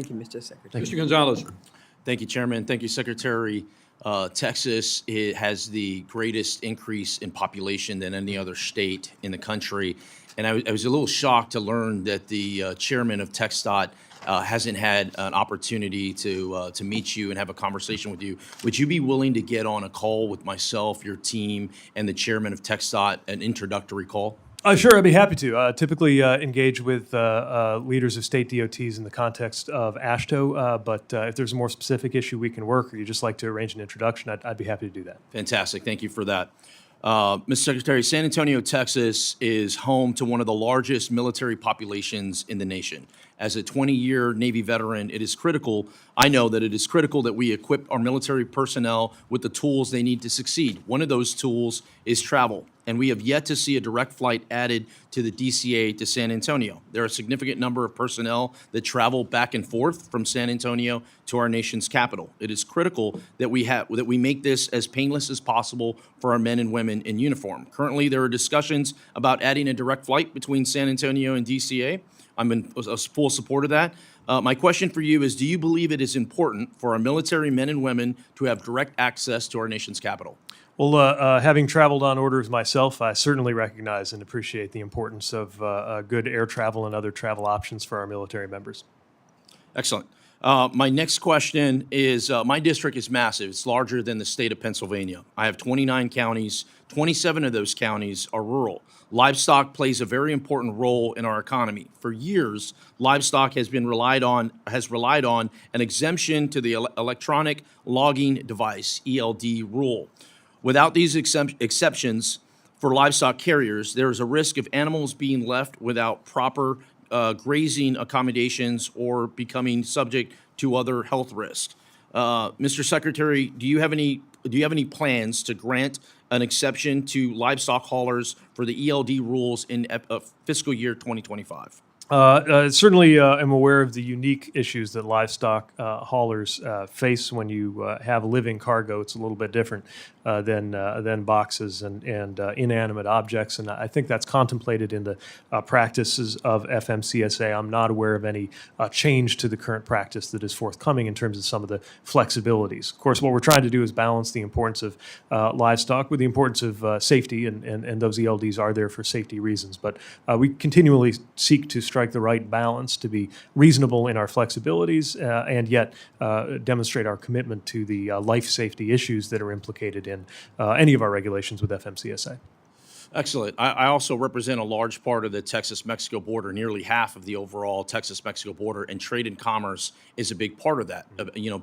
Thank you, Mr. Secretary. Mr. Gonzales. Thank you, Chairman. Thank you, Secretary. Texas has the greatest increase in population than any other state in the country. And I was a little shocked to learn that the chairman of TxDOT hasn't had an opportunity to meet you and have a conversation with you. Would you be willing to get on a call with myself, your team, and the chairman of TxDOT, an introductory call? Sure, I'd be happy to. Typically engage with leaders of state DOTs in the context of AASHTO, but if there's a more specific issue we can work, or you'd just like to arrange an introduction, I'd be happy to do that. Fantastic. Thank you for that. Mr. Secretary, San Antonio, Texas is home to one of the largest military populations in the nation. As a 20-year Navy veteran, it is critical, I know that it is critical that we equip our military personnel with the tools they need to succeed. One of those tools is travel, and we have yet to see a direct flight added to the DCA to San Antonio. There are a significant number of personnel that travel back and forth from San Antonio to our nation's capital. It is critical that we make this as painless as possible for our men and women in uniform. Currently, there are discussions about adding a direct flight between San Antonio and DCA. I'm in full support of that. My question for you is, do you believe it is important for our military men and women to have direct access to our nation's capital? Well, having traveled on orders myself, I certainly recognize and appreciate the importance of good air travel and other travel options for our military members. Excellent. My next question is, my district is massive. It's larger than the state of Pennsylvania. I have 29 counties. 27 of those counties are rural. Livestock plays a very important role in our economy. For years, livestock has relied on an exemption to the electronic logging device, ELD rule. Without these exceptions for livestock carriers, there is a risk of animals being left without proper grazing accommodations or becoming subject to other health risks. Mr. Secretary, do you have any plans to grant an exception to livestock haulers for the ELD rules in fiscal year 2025? Certainly am aware of the unique issues that livestock haulers face when you have living cargo. It's a little bit different than boxes and inanimate objects, and I think that's contemplated in the practices of FMCSA. I'm not aware of any change to the current practice that is forthcoming in terms of some of the flexibilities. Of course, what we're trying to do is balance the importance of livestock with the importance of safety, and those ELDs are there for safety reasons. But we continually seek to strike the right balance to be reasonable in our flexibilities and yet demonstrate our commitment to the life safety issues that are implicated in any of our regulations with FMCSA. Excellent. I also represent a large part of the Texas-Mexico border, nearly half of the overall Texas-Mexico border, and trade and commerce is a big part of that.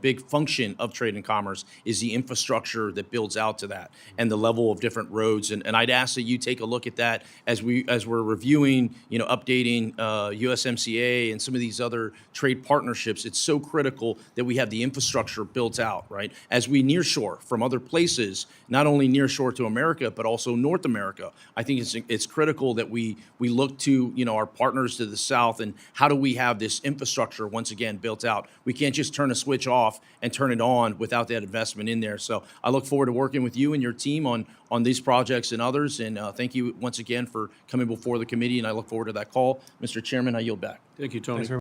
Big function of trade and commerce is the infrastructure that builds out to that and the level of different roads. And I'd ask that you take a look at that as we're reviewing, updating USMCA and some of these other trade partnerships. It's so critical that we have the infrastructure built out, right? As we nearshore from other places, not only nearshore to America, but also North America. I think it's critical that we look to our partners to the south and how do we have this infrastructure once again built out. We can't just turn a switch off and turn it on without that investment in there. So I look forward to working with you and your team on these projects and others. And thank you once again for coming before the committee. And I look forward to that call. Mr. Chairman, I yield back. Thank you, Tony.